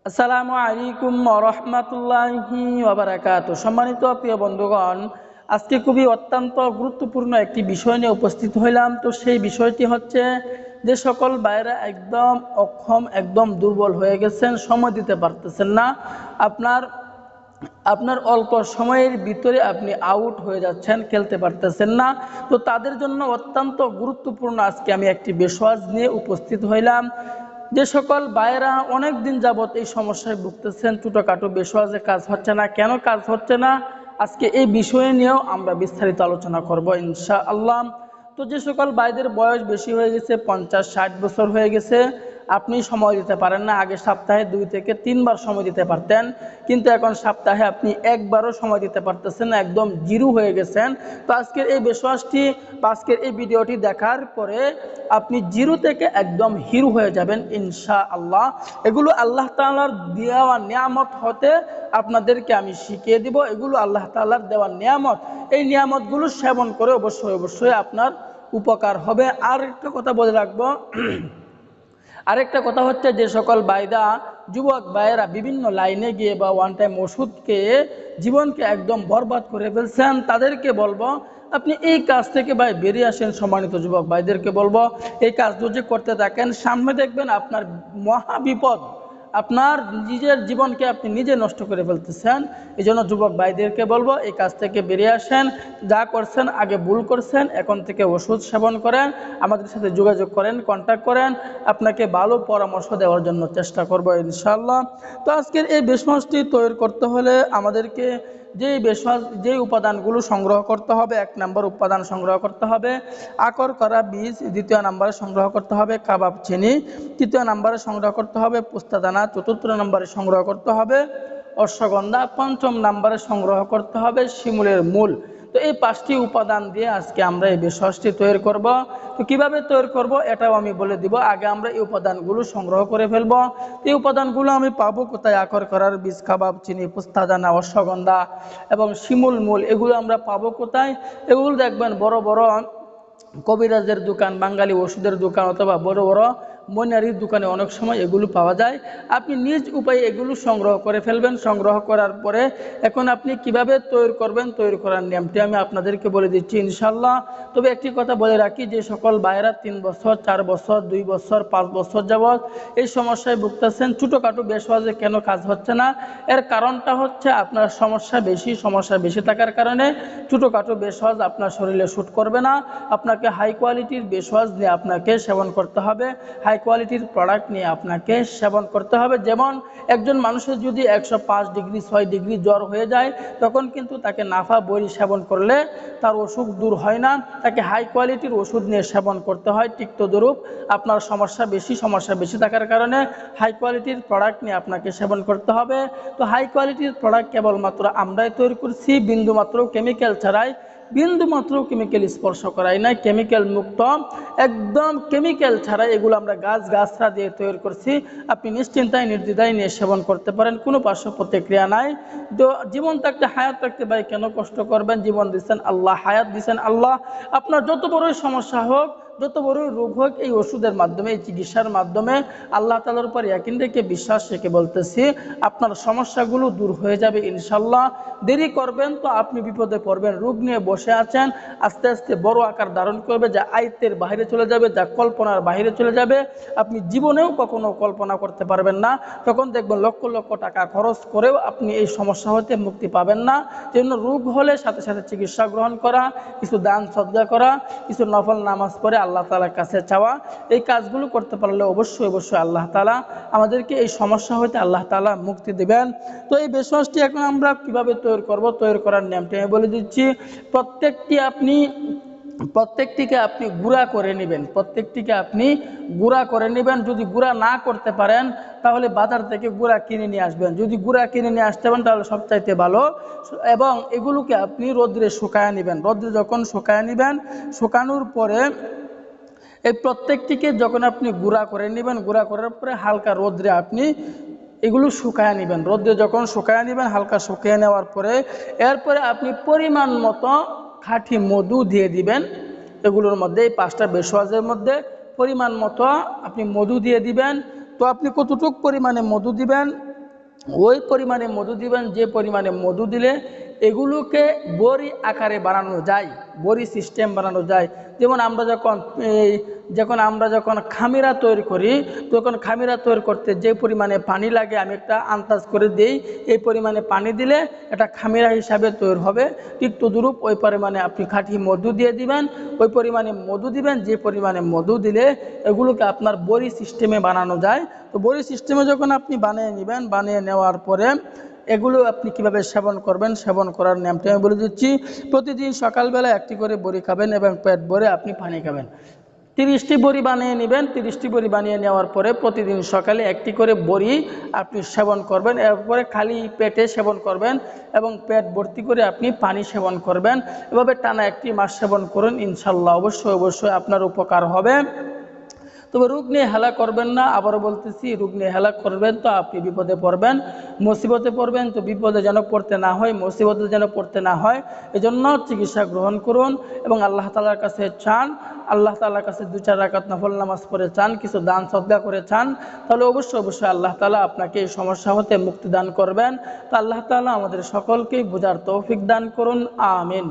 আসসালামু আলাইকুম ওয়া রাহমাতুল্লাহি ওয়া বারাকাতুহু। সম্মানিত প্রিয় বন্ধুগণ, আজকে খুবই অত্যন্ত গুরুত্বপূর্ণ একটি বিষয় নিয়ে উপস্থিত হইলাম। তো সেই বিষয়টি হচ্ছে যে সকল ভাইরা একদম অক্ষম, একদম দুর্বল হয়ে গেছেন, সময় দিতে পারতেছেন না, আপনার আপনার অল্প সময়ের ভিতরে আপনি আউট হয়ে যাচ্ছেন, খেলতে পারতেছেন না। তো তাদের জন্য অত্যন্ত গুরুত্বপূর্ণ আজকে আমি একটি বিষয় নিয়ে উপস্থিত হইলাম। যে সকল ভাইয়েরা অনেক দিন যাবত এই সমস্যায় ভুগতেছেন, ছোটোখাটো বিষয়ে কাজ হচ্ছে না, কেন কাজ হচ্ছে না, আজকে এই বিষয় নিয়েও আমরা বিস্তারিত আলোচনা করব ইনশাআল্লাহ। তো যে সকল ভাইদের বয়স বেশি হয়ে গেছে, 50-60 বছর হয়ে গেছে, আপনি সময় দিতে পারেন না। আগে সপ্তাহে 2 থেকে 3 বার সময় দিতে পারতেন, কিন্তু এখন সপ্তাহে আপনি একবারও সময় দিতে পারতেছেন না, একদম জিরো হয়ে গেছেন। তো আজকের এই বিশ্বাসটি বা আজকের এই ভিডিওটি দেখার পরে আপনি জিরো থেকে একদম হিরো হয়ে যাবেন ইনশাআল্লাহ। এগুলো আল্লাহ তাআলার দেওয়া নিয়ামত হতে আপনাদেরকে আমি শিখিয়ে দিব। এগুলো আল্লাহ তাআলার দেওয়া নিয়ামত। এই নিয়ামতগুলো সেবন করে অবশ্যই আপনার উপকার হবে। আর একটা কথা বলে রাখবো, আরেকটা কথা হচ্ছে, যে সকল ভাইরা যুবক ভাইয়েরা বিভিন্ন লাইনে গিয়ে বা ওয়ান টাইম ওষুধকে জীবনকে একদম বরবাদ করে ফেলছেন, তাদেরকে বলবো আপনি এই কাজ থেকে ভাই বেরিয়ে আসেন। সম্মানিত যুবক ভাইদেরকে বলবো, এই কাজ যদি করতে থাকেন, সামনে দেখবেন আপনার মহা বিপদ, আপনার নিজের জীবনকে আপনি নিজে নষ্ট করে ফেলতেছেন। এই জন্য যুবক ভাইদেরকে বলবো, এই কাজ থেকে বেরিয়ে আসেন। যা করছেন আগে ভুল করছেন, এখন থেকে ওষুধ সেবন করেন, আমাদের সাথে যোগাযোগ করেন, কন্ট্যাক্ট করেন, আপনাকে ভালো পরামর্শ দেওয়ার জন্য চেষ্টা করবো ইনশাআল্লাহ। তো আজকের এই বেশমাসটি তৈরি করতে হলে আমাদেরকে যে উপাদানগুলো সংগ্রহ করতে হবে, 1 নম্বর উপাদান সংগ্রহ করতে হবে আকর করা বীজ, 2য় নম্বরে সংগ্রহ করতে হবে কাবাব চিনি, 3য় নম্বরে সংগ্রহ করতে হবে পোস্তাদানা, 4র্থ নম্বরে সংগ্রহ করতে হবে অশ্বগন্ধা, 5ম নম্বরে সংগ্রহ করতে হবে শিমুলের মূল। তো এই 5টি উপাদান দিয়ে আজকে আমরা এই বেশটি তৈরি করব। তো কিভাবে তৈরি করব এটাও আমি বলে দিব। আগে আমরা এই উপাদানগুলো সংগ্রহ করে ফেলব। এই উপাদানগুলো আমি পাবো কোথায়? আকর করার বীজ, কাবাব চিনি, পোস্তাদানা, অশ্বগন্ধা এবং শিমুল মূল, এগুলো আমরা পাবো কোথায়? এগুলো দেখবেন বড় বড় কবিরাজের দোকান, বাঙালি ওষুধের দোকান অথবা বড় বড় মনিহারির দোকানে অনেক সময় এগুলো পাওয়া যায়। আপনি নিজ উপায়ে এগুলো সংগ্রহ করে ফেলবেন। সংগ্রহ করার পরে এখন আপনি কিভাবে তৈরি করবেন, তৈরি করার নিয়মটি আমি আপনাদেরকে বলে দিচ্ছি ইনশাআল্লাহ। তবে একটি কথা বলে রাখি, যে সকল ভাইয়েরা 3 বছর, 4 বছর, 2 বছর, 5 বছর যাবৎ এই সমস্যায় ভুগতেছেন, ছোটোখাটো বেশওয়াজে কেন কাজ হচ্ছে না, এর কারণটা হচ্ছে আপনার সমস্যা বেশি থাকার কারণে ছোটোখাটো বেশওয়াজ আপনার শরীরে শ্যুট করবে না। আপনাকে হাই কোয়ালিটির বেশওয়াজ নিয়ে আপনাকে সেবন করতে হবে, হাই কোয়ালিটির প্রোডাক্ট নিয়ে আপনাকে সেবন করতে হবে। যেমন একজন মানুষের যদি 105 ডিগ্রি 6 ডিগ্রি জ্বর হয়ে যায়, তখন কিন্তু তাকে নাফা বড়ি সেবন করলে তার অসুখ দূর হয় না, তাকে হাই কোয়ালিটির ওষুধ নিয়ে সেবন করতে হয়। ঠিক তদ্রূপ আপনার সমস্যা বেশি থাকার কারণে হাই কোয়ালিটির প্রোডাক্ট নিয়ে আপনাকে সেবন করতে হবে। তো হাই কোয়ালিটির প্রোডাক্ট কেবলমাত্র আমরাই তৈরি করছি, বিন্দুমাত্র কেমিক্যাল ছাড়াই, বিন্দুমাত্র কেমিক্যাল স্পর্শ করাই নাই, কেমিক্যাল মুক্ত, একদম কেমিক্যাল ছাড়া এগুলো আমরা গাছরা দিয়ে তৈরি করছি। আপনি নিশ্চিন্তায় নির্দ্বিধায় নিয়ে সেবন করতে পারেন, কোনো পার্শ্ব প্রতিক্রিয়া নাই। তো জীবন থাকতে, হায়াত থাকতে ভাই কেন কষ্ট করবেন? জীবন দিচ্ছেন আল্লাহ, হায়াত দিচ্ছেন আল্লাহ। আপনার যত বড়ই সমস্যা হোক, যত বড়ই রোগ হোক, এই ওষুধের মাধ্যমে, এই চিকিৎসার মাধ্যমে আল্লাহ তাআলার উপর ইয়াকিন রেখে, বিশ্বাস রেখে বলতেছি, আপনার সমস্যাগুলো দূর হয়ে যাবে ইনশাআল্লাহ। দেরি করবেন তো আপনি বিপদে পড়বেন। রোগ নিয়ে বসে আছেন, আস্তে আস্তে বড় আকার ধারণ করবে, যা আয়ত্তের বাইরে চলে যাবে, যা কল্পনার বাইরে চলে যাবে, আপনি জীবনেও কখনো কল্পনা করতে পারবেন না। তখন দেখবেন লক্ষ লক্ষ টাকা খরচ করেও আপনি এই সমস্যা হতে মুক্তি পাবেন না। জন্য রোগ হলে সাথে সাথে চিকিৎসা গ্রহণ করা, কিছু দান সদকা করা, কিছু নফল নামাজ পড়ে আল্লাহ তাআলার কাছে চাওয়া, এই কাজগুলো করতে পারলে অবশ্যই আল্লাহ তাআলা আমাদেরকে এই সমস্যা হতে আল্লাহ তাআলা মুক্তি দেবেন। তো এই বেশওয়াজটি এখন আমরা কিভাবে তৈরি করব, তৈরি করার নিয়মটি আমি বলে দিচ্ছি। প্রত্যেকটিকে আপনি গুঁড়া করে নেবেন, যদি গুঁড়া না করতে পারেন তাহলে বাজার থেকে গুঁড়া কিনে নিয়ে আসবেন। যদি গুঁড়া কিনে নিয়ে আসতে পারেন তাহলে সবচাইতে ভালো। এবং এগুলোকে আপনি রোদ্রে শুকায় নেবেন। রোদ্রে যখন শুকায় নেবেন, শুকানোর পরে এই প্রত্যেকটিকে যখন আপনি গুঁড়া করে নেবেন, গুঁড়া করার পরে হালকা রোদ্রে আপনি এগুলো শুকায় নেবেন। রোদ্রে যখন শুকায় নেবেন, হালকা শুকিয়ে নেওয়ার পরে এরপরে আপনি পরিমাণ মতো খাঁটি মধু দিয়ে দিবেন এগুলোর মধ্যে। এই 5টা বেশওয়াজের মধ্যে পরিমাণ মতো আপনি মধু দিয়ে দিবেন। তো আপনি কতটুকু পরিমাণে মধু দিবেন ওই পরিমাণে মধু দিবেন যে পরিমাণে মধু দিলে এগুলোকে বড়ি আকারে বানানো যায়, বড়ি সিস্টেম বানানো যায়। যেমন আমরা যখন খামিরা তৈরি করি, তখন খামিরা তৈরি করতে যে পরিমাণে পানি লাগে আমি একটা আন্দাজ করে দিই, এই পরিমাণে পানি দিলে এটা খামিরা হিসাবে তৈরি হবে। ঠিক তদুরূপ ওই পরিমাণে আপনি খাঁটি মধু দিয়ে দিবেন, ওই পরিমাণে মধু দিবেন যে পরিমাণে মধু দিলে এগুলোকে আপনার বড়ি সিস্টেমে বানানো যায়। তো বড়ি সিস্টেমে যখন আপনি বানিয়ে নেবেন, বানিয়ে নেওয়ার পরে এগুলো আপনি কিভাবে সেবন করবেন, সেবন করার নিয়মটা আমি বলে দিচ্ছি। প্রতিদিন সকালবেলা একটি করে বড়ি খাবেন এবং পেট ভরে আপনি পানি খাবেন। 30টি বড়ি বানিয়ে নেবেন। 30টি বড়ি বানিয়ে নেওয়ার পরে প্রতিদিন সকালে একটি করে বড়ি আপনি সেবন করবেন। এরপরে খালি পেটে সেবন করবেন এবং পেট ভর্তি করে আপনি পানি সেবন করবেন। এভাবে টানা 1 মাস সেবন করুন, ইনশাল্লাহ অবশ্যই আপনার উপকার হবে। তবে রোগ নিয়ে হেলা করবেন না, আবারও বলতেছি, রোগ নিয়ে হেলা করবেন তো আপনি বিপদে পড়বেন, মুসিবতে পড়বেন। তো বিপদে যেন পড়তে না হয়, মুসিবতে যেন পড়তে না হয়, এজন্য চিকিৎসা গ্রহণ করুন এবং আল্লাহ তাআলার কাছে চান। আল্লাহ তাআলার কাছে 2-4 রাকাত নফল নামাজ পড়ে চান, কিছু দান সদকা করে চান, তাহলে অবশ্যই আল্লাহ তাআলা আপনাকে এই সমস্যা হতে মুক্তি দান করবেন। তো আল্লাহ তাআলা আমাদের সকলকেই বোঝার তৌফিক দান করুন, আমিন।